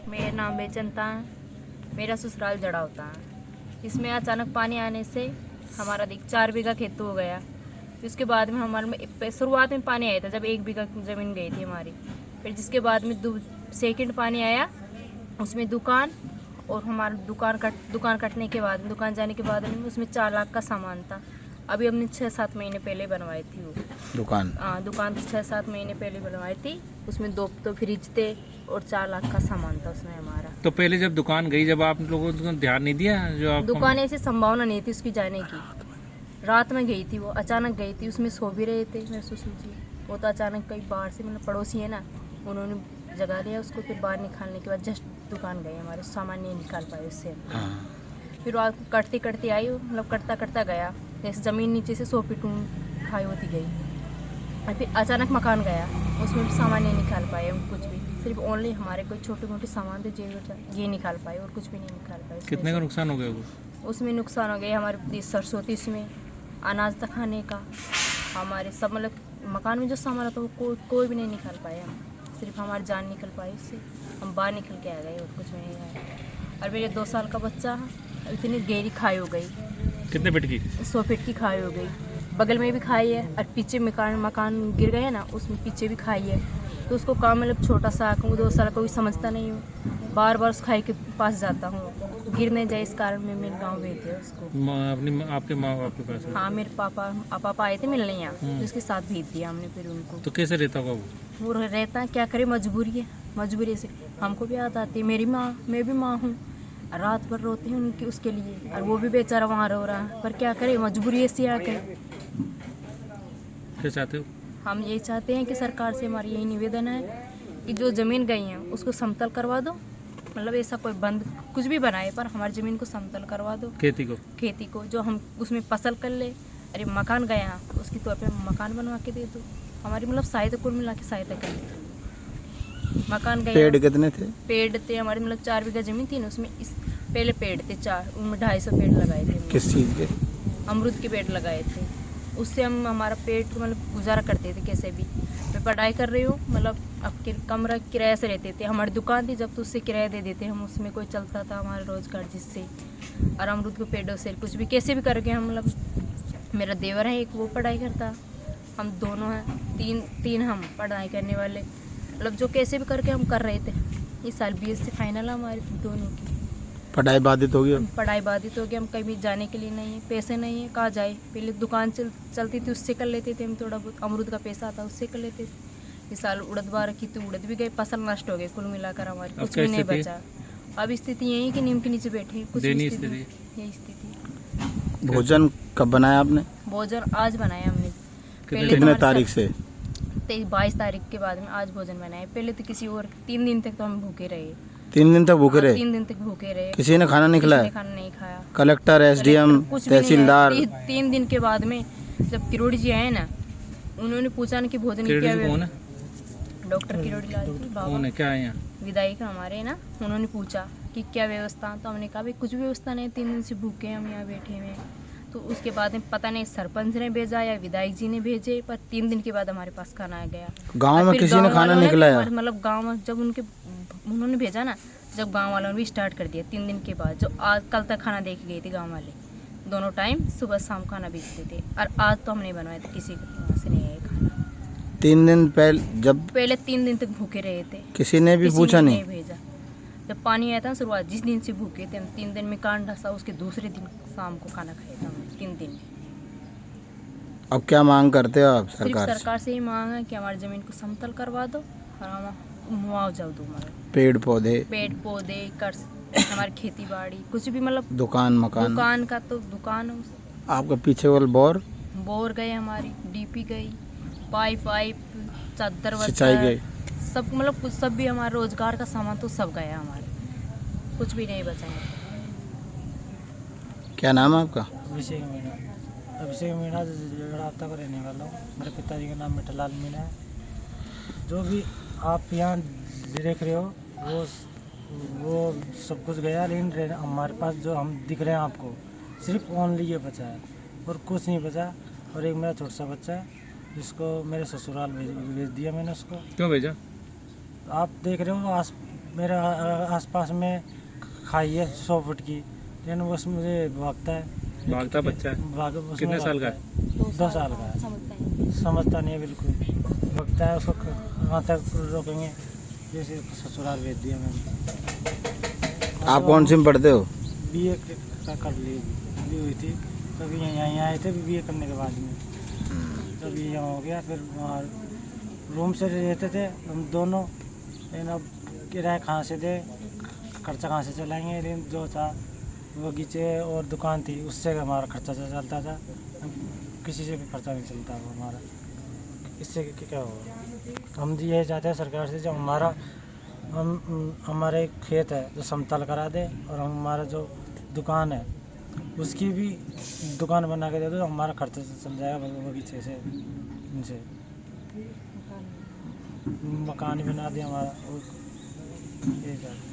मेरा नाम बेचनता है। मेरा ससुराल जड़ा होता है। इसमें अचानक पानी आने से हमारा 4 बीघा खेत हो गया। फिर उसके बाद में हमारे में शुरुआत में पानी आया था जब 1 बीघा ज़मीन गई थी हमारी। फिर जिसके बाद में सेकंड पानी आया, उसमें दुकान और हमारा दुकान कटने के बाद दुकान जाने के बाद में उसमें 4 लाख का सामान था। अभी हमने 6-7 महीने पहले बनवाई थी वो दुकान। दुकान 6-7 महीने पहले बनवाई थी। उसमें 2 तो फ्रिज थे और 4 लाख का सामान था उसमें हमारा। तो पहले जब दुकान गई, जब आप लोगों को ध्यान नहीं दिया? जो आप दुकान ऐसी संभावना नहीं थी उसकी जाने की। रात में गई थी वो, अचानक गई थी। उसमें सो भी रहे थे मेरे ससुर जी। वो तो अचानक कई बाहर से मतलब पड़ोसी है ना, उन्होंने जगा लिया उसको। फिर बाहर निकालने के बाद जस्ट दुकान गए हमारे, सामान नहीं निकाल पाए उससे। फिर वो कटते कटते आई, मतलब कटता कटता गया। जैसे ज़मीन नीचे से 100 फीट हाई होती गई। और फिर अचानक मकान गया, उसमें भी सामान नहीं निकाल पाए हम कुछ भी। सिर्फ ओनली हमारे कोई छोटे मोटे सामान थे ये निकाल पाए और कुछ भी नहीं निकाल पाए। कितने का नुकसान हो गया वो? उसमें नुकसान हो गया हमारे सरसों थी, इसमें अनाज तक खाने का। हमारे सब मतलब मकान में जो सामान था वो कोई भी नहीं निकाल पाए हम। सिर्फ हमारी जान निकल पाई उससे, हम बाहर निकल के आ गए और कुछ नहीं आया। और मेरे 2 साल का बच्चा इतनी गहरी खाई हो गई। कितने फीट की? 100 फीट की खाई हो गई। बगल में भी खाई है और पीछे मकान गिर गए ना, उसमें पीछे भी खाई है। तो उसको काम मतलब छोटा सा, वो 2 साल का कोई समझता नहीं हूँ। बार बार उस खाई के पास जाता हूँ, गिर नहीं जाए इस कारण में मेरे गाँव भेज दिया उसको। आपके माँ बाप के पास? हाँ, मेरे पापा आए थे मिलने यहाँ, उसके साथ भेज दिया हमने फिर उनको। तो कैसे रहता होगा वो रहता है, क्या करे, मजबूरी है। मजबूरी से हमको भी याद आती है। मेरी माँ, मैं भी माँ हूँ, रात भर रोते हैं उनकी उसके लिए। और वो भी बेचारा वहाँ रो रहा है, पर क्या करे, मजबूरी ऐसी आ गई। क्या चाहते हो? हम यही चाहते हैं कि सरकार से हमारी यही निवेदन है कि जो ज़मीन गई है उसको समतल करवा दो। मतलब ऐसा कोई बंद कुछ भी बनाए, पर हमारी ज़मीन को समतल करवा दो। खेती को जो हम उसमें फसल कर ले। अरे मकान गया तो उसकी तौर पे मकान बनवा के दे दो। हमारी मतलब सहायता कुल मिला के सहायता कर दो। मकान गया। पेड़ कितने थे? पेड़ थे हमारे मतलब 4 बीघा ज़मीन थी ना, उसमें पहले पेड़ थे 4, उनमें 250 पेड़ लगाए थे। किस चीज़ के? अमरूद के पेड़ लगाए थे। उससे हम हमारा पेट मतलब गुजारा करते थे कैसे भी। मैं पढ़ाई कर रही हूँ, मतलब अब कमरा किराए से रहते थे। हमारी दुकान थी जब, तो उससे किराया दे देते हम, उसमें कोई चलता था हमारा रोजगार जिससे। और अमरूद के पेड़ों से कुछ भी कैसे भी करके हम मतलब, मेरा देवर है एक, वो पढ़ाई करता, हम दोनों हैं, तीन हम पढ़ाई करने वाले। मतलब जो कैसे भी करके हम कर रहे थे। इस साल BSc फाइनल है हमारी दोनों की। पढ़ाई बाधित होगी? पढ़ाई बाधित हो गई। हम कहीं जाने के लिए नहीं है, पैसे नहीं है, कहाँ जाए। पहले दुकान चलती थी, उससे कर लेते थे हम। थोड़ा बहुत अमरूद का पैसा आता उससे कर लेते थे। इस साल उड़द बार की तो उड़द भी गए, फसल नष्ट हो गए कुल मिलाकर हमारी, कुछ भी नहीं बचा। अब स्थिति यही कि नीम के नीचे बैठे, कुछ यही स्थिति। भोजन कब बनाया आपने? भोजन आज बनाया हमने। कितने तारीख से? 22 तारीख के बाद में आज भोजन बनाया। पहले तो किसी और 3 दिन तक तो हम भूखे रहे। 3 दिन तक भूखे रहे? 3 दिन तक भूखे रहे। किसी ने खाना नहीं खिलाया? खाना नहीं खाया। कलेक्टर, SDM, तहसीलदार? 3 दिन के बाद में जब किरोड़ी जी आए ना, उन्होंने पूछा ना कि भोजन की क्या व्यवस्था। डॉक्टर किरोड़ी लाल जी बाबा क्या है यहाँ विधायक हमारे ना, उन्होंने पूछा कि क्या व्यवस्था। तो हमने कहा भाई कुछ व्यवस्था नहीं, 3 दिन से भूखे हम यहाँ बैठे हुए। तो उसके बाद में पता नहीं सरपंच ने भेजा या विधायक जी ने भेजे, पर 3 दिन के बाद हमारे पास खाना आ गया। गांव में किसी ने खाना नहीं खिलाया? मतलब गांव में जब उन्होंने भेजा ना, जब गांव वालों ने भी स्टार्ट कर दिया 3 दिन के बाद। जो आज कल तक खाना दे के गए थे गांव वाले, दोनों टाइम सुबह शाम खाना भेजते थे। और आज तो हमने बनवाया था, किसी को से नहीं आया खाना। 3 दिन पहले 3 दिन तक भूखे रहे थे। किसी ने भी पूछा नहीं भेजा। जब पानी आया था शुरुआत, जिस दिन से भूखे थे हम, 3 दिन में कान ढसा, उसके दूसरे दिन शाम को खाना खाया था हमने 3 दिन में। अब क्या मांग करते हो आप सरकार से ही मांग है कि हमारी ज़मीन को समतल करवा दो और हम मुआवजा दो। हमारा पेड़ पौधे कर हमारी खेती बाड़ी कुछ भी, मतलब दुकान का तो दुकान। आपका पीछे वाल बोर गए, हमारी DP गई, पाइप चादर सिंचाई गई, सब मतलब कुछ सब भी हमारा रोजगार का सामान तो सब गया हमारे, कुछ भी नहीं बचा है। क्या नाम है आपका? अभिषेक मीणा जड़ावता का रहने वाला हूँ। मेरे पिताजी का नाम मिठालाल मीणा है। जो भी आप यहाँ देख रहे हो वो सब कुछ गया, लेकिन हमारे पास जो हम दिख रहे हैं आपको, सिर्फ ओनली ये बचा है और कुछ नहीं बचा। और एक मेरा छोटा सा बच्चा है जिसको मेरे ससुराल भेज दिया मैंने उसको। क्यों भेजा? आप देख रहे हो मेरे आसपास में खाई है 100 फुट की, लेकिन उसमें मुझे भागता है। भागता बच्चा है? उसमें कितने साल का है? 2 साल का है। समझता नहीं है बिल्कुल, भागता है। उसको कहाँ तक रोकेंगे, जैसे ससुराल भेज दिया मैंने। आप कौन सी में पढ़ते हो? BA कर ली हुई थी, तभी यहाँ आए थे BA करने के बाद में, तभी यहाँ हो गया। फिर वहाँ रूम से रहते थे हम दोनों, लेकिन अब किराया कहाँ से दे, खर्चा कहाँ से चलाएंगे। लेकिन जो था बगीचे और दुकान थी, उससे हमारा खर्चा चलता था, किसी से भी खर्चा नहीं चलता वो हमारा। इससे क्या होगा? हम ये चाहते हैं सरकार से, जो हमारे खेत है जो समतल करा दे, और हमारा जो दुकान है उसकी भी दुकान बना के दे दो, हमारा खर्चा चल जाएगा बगीचे से। इनसे मकान बना दे हमारा, ये चाहते हैं।